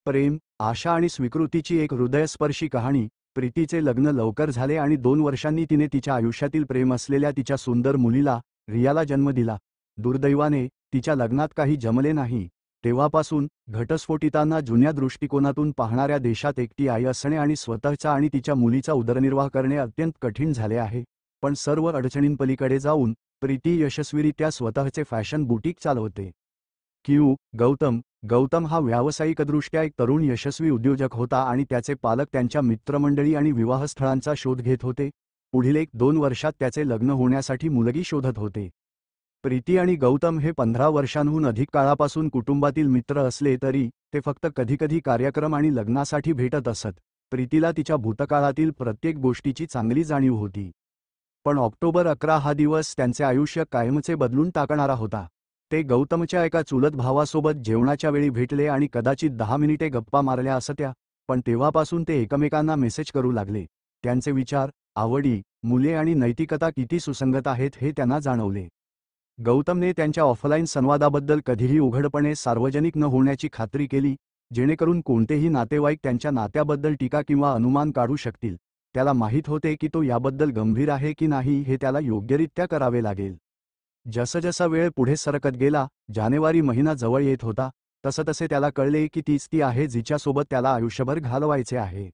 प्रेम, आशा आणि स्वीकृतीची एक हृदयस्पर्शी कहाणी. प्रीतीचे लग्न लवकर झाले आणि 2 वर्षांनी तिने तिच्या आयुष्यातील प्रेम असलेल्या तिच्या सुंदर मुलीला, रियाला जन्म दिला. दुर्दैवाने, तिच्या लग्नात काही जमले नाही. तेव्हापासून, घटस्फोटितांना जुन्या दृष्टिकोनातून पाहणाऱ्या देशात एकटी आई असणे आणि स्वतःचा आणि तिच्या मुलीचा उदरनिर्वाह करणे अत्यंत कठीण झाले आहे. पण सर्व अडचणींपलीकडे जाऊन, प्रीती यशस्वीरित्या स्वतःचे फॅशन बुटीक चालवते. गौतम हा व्यावसायिकदृष्ट्या एक तरुण यशस्वी उद्योजक होता आणि त्याचे पालक त्यांच्या मित्रमंडळी आणि विवाहस्थळांचा शोध घेत होते. पुढील 1-2 वर्षात त्याचे लग्न होण्यासाठी मुलगी शोधत होते. प्रीती आणि गौतम हे 15 वर्षांहून अधिक काळापासून कुटुंबातील मित्र असले तरी ते फक्त कधीकधी कार्यक्रम आणि लग्नासाठी भेटत असत. प्रीतीला तिच्या भूतकाळातील प्रत्येक गोष्टीची चांगली जाणीव होती. पण ऑक्टोबर 11 हा दिवस त्यांचे आयुष्य कायमचे बदलून टाकणारा होता. ते गौतमच्या एका चुलत भावासोबत जेवणाच्या वेळी भेटले आणि कदाचित 10 मिनिटे गप्पा मारल्या असत्या, पण तेव्हापासून ते एकमेकांना मेसेज करू लागले. त्यांचे विचार, आवडी, मुले आणि नैतिकता किती सुसंगत आहेत हे त्यांना जाणवले. गौतमने त्यांच्या ऑफलाईन संवादाबद्दल कधीही उघडपणे सार्वजनिक न होण्याची खात्री केली, जेणेकरून कोणतेही नातेवाईक त्यांच्या नात्याबद्दल टीका किंवा अनुमान काढू शकतील. त्याला माहीत होते की तो याबद्दल गंभीर आहे की नाही हे त्याला योग्यरित्या करावे लागेल. जसजसा वेळ पुढे सरकत गेला, जानेवारी महिना जवळ येत होता, तसतसे त्याला कळले की तीच ती आहे जिच्यासोबत त्याला आयुष्यभर घालवायचे आहे.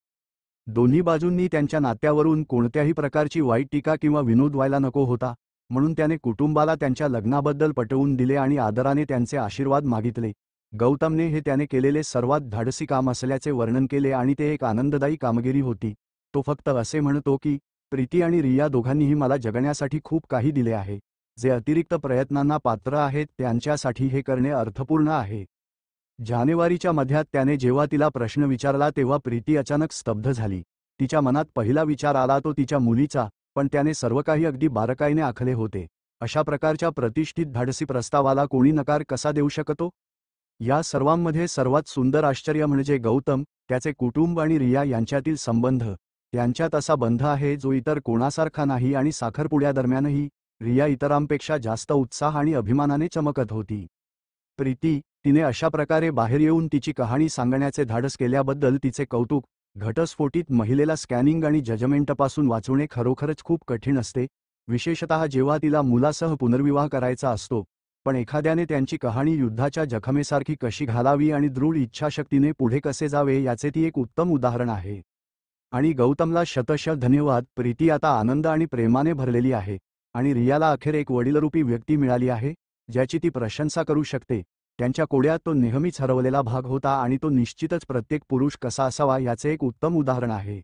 दोन्ही बाजूंनी त्यांच्या नात्यावरून कोणत्याही प्रकारची वाईट टीका किंवा विनोद व्हायला नको होता, म्हणून त्याने कुटुंबाला त्यांच्या लग्नाबद्दल पटवून दिले आणि आदराने त्यांचे आशीर्वाद मागितले. गौतमने हे त्याने केलेले सर्वात धाडसी काम असल्याचे वर्णन केले आणि ते एक आनंददायी कामगिरी होती. तो फक्त असे म्हणतो की, प्रीती आणि रिया दोघांनीही मला जगण्यासाठी खूप काही दिले आहे. जे अतिरिक्त प्रयत्नांना पात्र आहेत त्यांच्यासाठी हे करणे अर्थपूर्ण आहे. जानेवारीच्या मध्यात त्याने जेव्हा तिला प्रश्न विचारला तेव्हा प्रीती अचानक स्तब्ध झाली. तिच्या मनात पहिला विचार आला तो तिच्या मुलीचा, पण त्याने सर्व काही अगदी बारकाईने आखले होते. अशा प्रकारच्या प्रतिष्ठित धाडसी प्रस्तावाला कोणी नकार कसा देऊ शकतो? या सर्वांमध्ये सर्वात सुंदर आश्चर्य म्हणजे गौतम, त्याचे कुटुंब आणि रिया यांच्यातील संबंध. त्यांच्यात असा बंध आहे जो इतर कोणासारखा नाही आणि साखरपुड्यादरम्यानही रिया इतरांपेक्षा जास्त उत्साह आणि अभिमानाने चमकत होती. प्रीती, तिने अशा प्रकारे बाहेर येऊन तिची कहाणी सांगण्याचे धाडस केल्याबद्दल तिचे कौतुक. घटस्फोटित महिलेला स्कॅनिंग आणि जजमेंटपासून वाचवणे खरोखरच खूप कठीण असते, विशेषतः जेव्हा तिला मुलासह पुनर्विवाह करायचा असतो. पण एखाद्याने त्यांची कहाणी युद्धाच्या जखमेसारखी कशी घालावी आणि दृढ इच्छाशक्तीने पुढे कसे जावे याचे ती एक उत्तम उदाहरण आहे. आणि गौतमला शतशः धन्यवाद. प्रीती आता आनंद आणि प्रेमाने भरलेली आहे, आणि रियाला अखेर एक वडीलरूपी व्यक्ती मिळाली आहे, ज्याची ती प्रशंसा करू शकते. त्यांच्या कोड्यात तो नेहमीच हरवलेला भाग होता आणि तो निश्चितच प्रत्येक पुरुष कसा असावा याचे एक उत्तम उदाहरण आहे.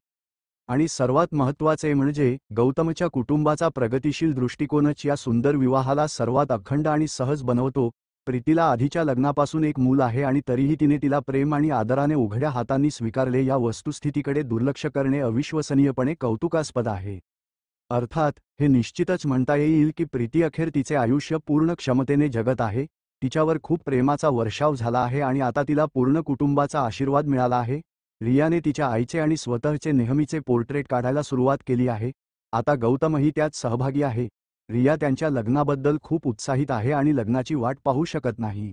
आणि सर्वात महत्त्वाचे म्हणजे, गौतमच्या कुटुंबाचा प्रगतिशील दृष्टिकोनच या सुंदर विवाहाला सर्वात अखंड आणि सहज बनवतो. प्रीतीला आधीच्या लग्नापासून एक मूल आहे आणि तरीही तिने तिला प्रेम आणि आदराने उघड्या हातांनी स्वीकारले. या वस्तुस्थितीकडे दुर्लक्ष करणे अविश्वसनीयपणे कौतुकास्पद आहे. अर्थात, हे निश्चितच म्हणता येईल की प्रीती अखेर तिचे आयुष्य पूर्ण क्षमतेने जगत आहे. तिच्यावर खूप प्रेमाचा वर्षाव झाला आहे आणि आता तिला पूर्ण कुटुंबाचा आशीर्वाद मिळाला आहे. रियाने तिच्या आईचे आणि स्वतःचे नेहमीचे पोर्ट्रेट काढायला सुरुवात केली आहे. आता गौतमही त्यात सहभागी आहे. रिया त्यांच्या लग्नाबद्दल खूप उत्साहित आहे आणि लग्नाची वाट पाहू शकत नाही.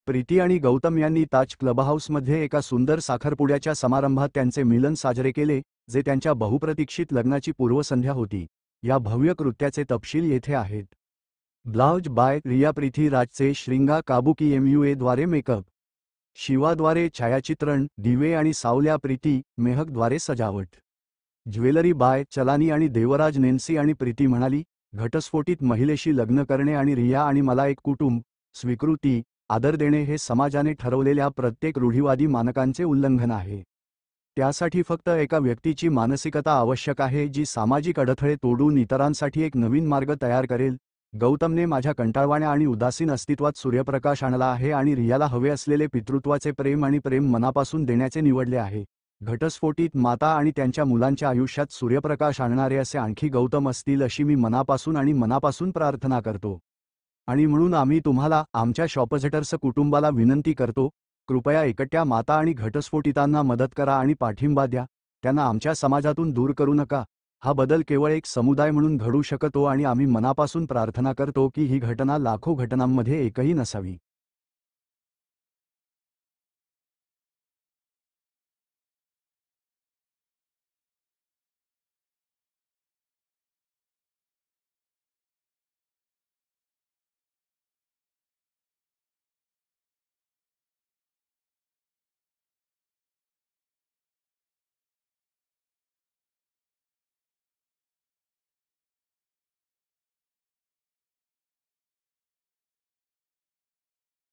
प्रीती आणि गौतम यांनी ताज क्लबहाऊसमध्ये एका सुंदर साखरपुड्याच्या समारंभात त्यांचे मिलन साजरे केले, जे त्यांच्या बहुप्रतीक्षित लग्नाची पूर्वसंध्या होती. या भव्य कृत्याचे तपशील येथे आहेत. Blouse by Riya. पृथ्वीराजचे श्रींगा काबुकी MUA द्वारे मेकअप. शिवाद्वारे छायाचित्रण, दिवे आणि सावल्या. प्रीती मेहकद्वारे सजावट. ज्वेलरी बाय चलानी आणि देवराज. नेन्सी आणि प्रीती म्हणाली, घटस्फोटित महिलेशी लग्न करणे आणि रिया आणि मला एक कुटुंब, स्वीकृती, आदर देणे हे समाजाने ठरवलेल्या प्रत्येक रूढिवादी मानकांचे उल्लंघन आहे. त्यासाठी फक्त एका व्यक्तीची मानसिकता आवश्यक आहे जी सामाजिक अडथळे तोडून इतरांसाठी एक नवीन मार्ग तयार करेल. गौतमने माझ्या कंटाळवाण्या आणि उदासीन अस्तित्वात सूर्यप्रकाश आणला आहे आणि रियाला हवे असलेले पितृत्वाचे प्रेम आणि प्रेम मनापासून देण्याचे निवडले आहे. घटस्फोटित माता आणि त्यांच्या मुलांच्या आयुष्यात सूर्यप्रकाश आणणारे असे आणखी गौतम असतील अशी मी मनापासून प्रार्थना करतो. आणि म्हणून आम्ही तुम्हाला, आमच्या शॉपझेटर्स कुटुंबाला विनंती करतो, कृपया एकट्या माता आणि घटस्फोटितांना मदत करा आणि पाठिंबा द्या. त्यांना आमच्या समाजातून दूर करू नका. हा बदल केवळ एक समुदाय म्हणून घडू शकतो आणि आम्ही मनापासून प्रार्थना करतो की ही घटना लाखो घटनांमध्ये एकही नसावी.